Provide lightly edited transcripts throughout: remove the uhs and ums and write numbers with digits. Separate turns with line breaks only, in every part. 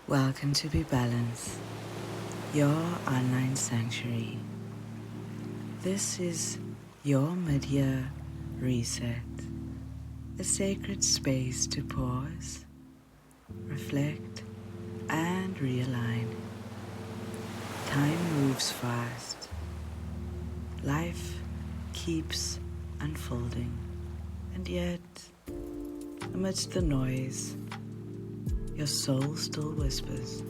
Welcome to BeBalance, your online sanctuary. This is your mid-year reset, a sacred space to pause, reflect, and realign. Time moves fast. Life keeps unfolding, and yet, amidst the noise, your soul still whispers.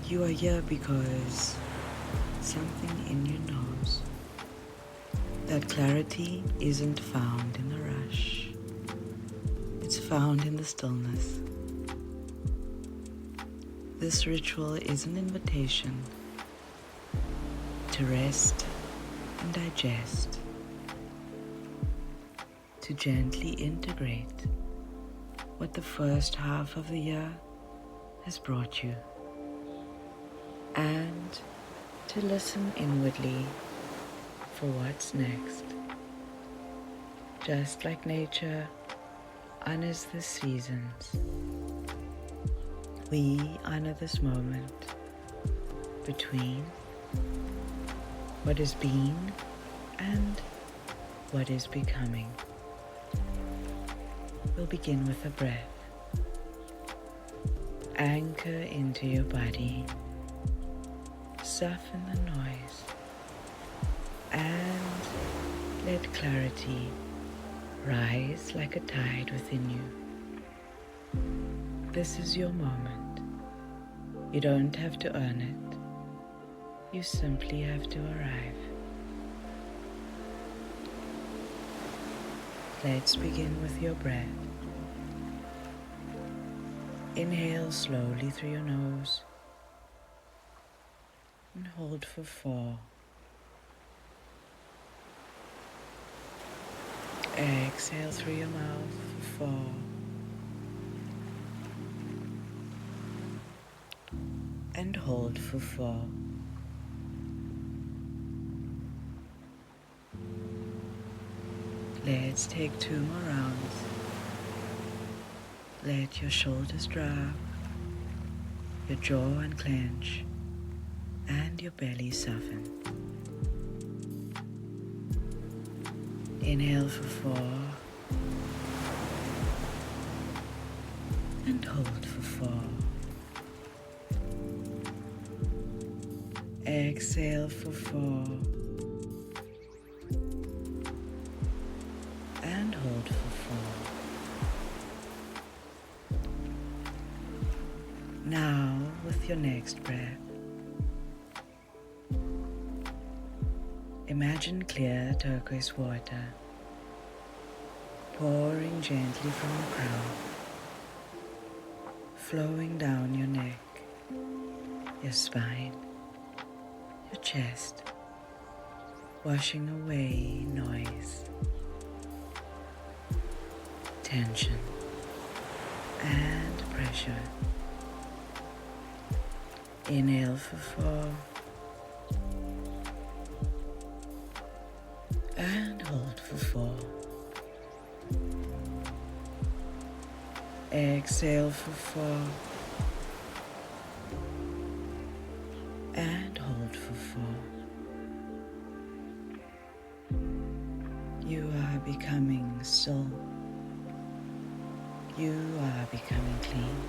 You are here because something in you knows that clarity isn't found in the rush. It's found in the stillness. This ritual is an invitation to rest and digest, to gently integrate what the first half of the year has brought you, and to listen inwardly for what's next. Just like nature honors the seasons, we honor this moment between what has been and what is becoming. We'll begin with a breath. Anchor into your body. Soften the noise. And let clarity rise like a tide within you. This is your moment. You don't have to earn it. You simply have to arrive. Let's begin with your breath. Inhale slowly through your nose and hold for 4. Exhale through your mouth for 4. And hold for 4. Let's take 2 more rounds. Let your shoulders drop, your jaw unclench, and your belly soften. Inhale for 4. And hold for 4. Exhale for 4. And hold for 4. Now, with your next breath, imagine clear turquoise water pouring gently from the crown, flowing down your neck, your spine, your chest, washing away noise, tension, and pressure. Inhale for 4. And hold for 4. Exhale for 4. And hold for 4. You are becoming still. You are becoming clean.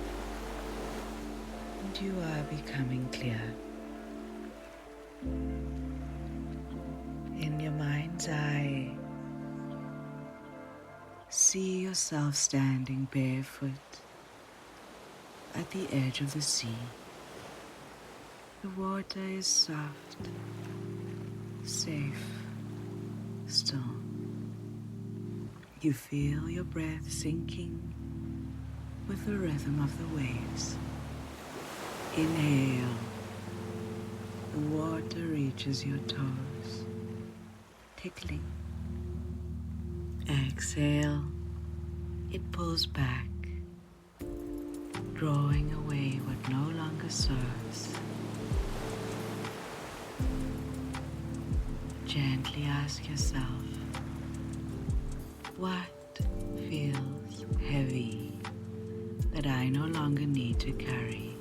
And you are becoming clear. In your mind's eye, see yourself standing barefoot at the edge of the sea. The water is soft, safe, still. You feel your breath sinking with the rhythm of the waves. Inhale. The water reaches your toes, tickling. Exhale. It pulls back, drawing away what no longer serves. Gently ask yourself, what feels heavy that I no longer need to carry.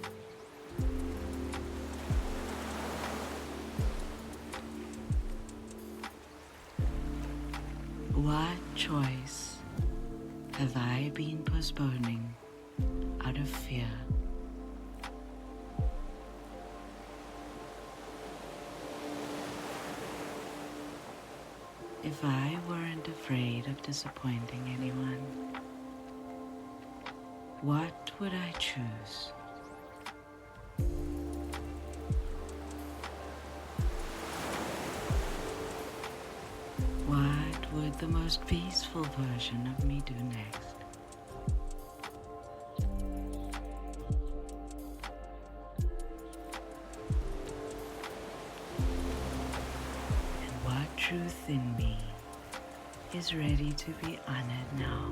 What choice have I been postponing out of fear? If I weren't afraid of disappointing anyone, what would I choose? What would the most peaceful version of me do next? And what truth in me is ready to be honored now?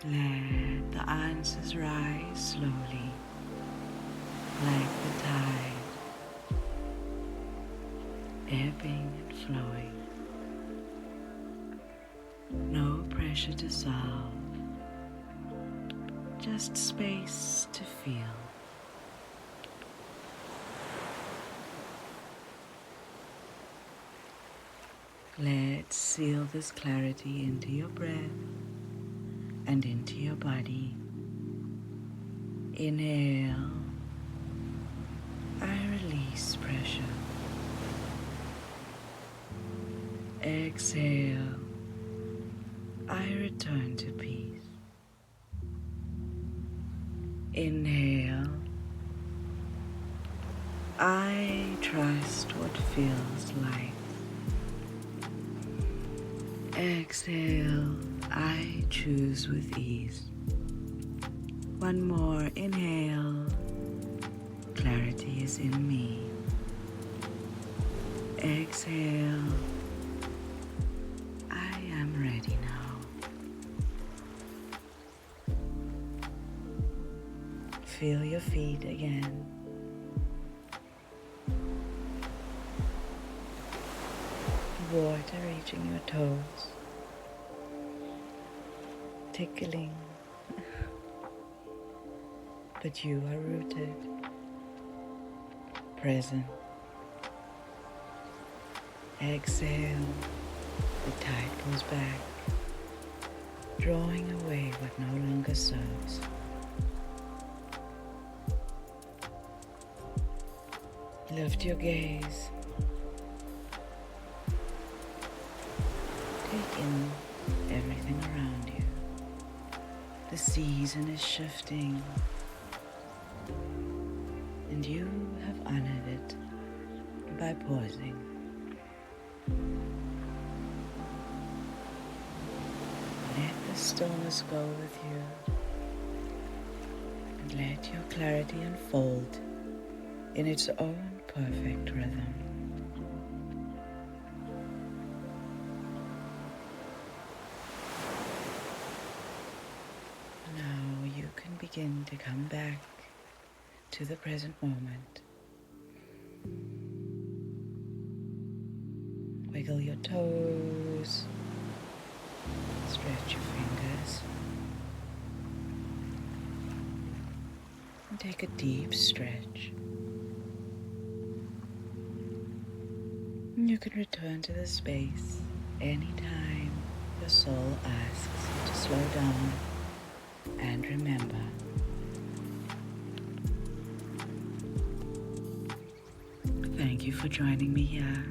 Let the answers rise slowly, like the tide, ebbing and flowing. No pressure to solve, just space to feel. Let's seal this clarity into your breath and into your body. Inhale, I release pressure. Exhale, I return to peace. Inhale, I trust what feels light. Exhale, I choose with ease. One more inhale, clarity is in me. Exhale, I am ready now. Feel your feet again. Water reaching your toes, tickling, but you are rooted, present. Exhale, the tide pulls back, drawing away what no longer serves. Lift your gaze. Take in everything around you. The season is shifting, and you have honored it by pausing. Let the stillness go with you, and let your clarity unfold in its own perfect rhythm. Now you can begin to come back to the present moment. Wiggle your toes, stretch your fingers, and take a deep stretch. You can return to the space anytime your soul asks you to slow down. And remember, thank you for joining me here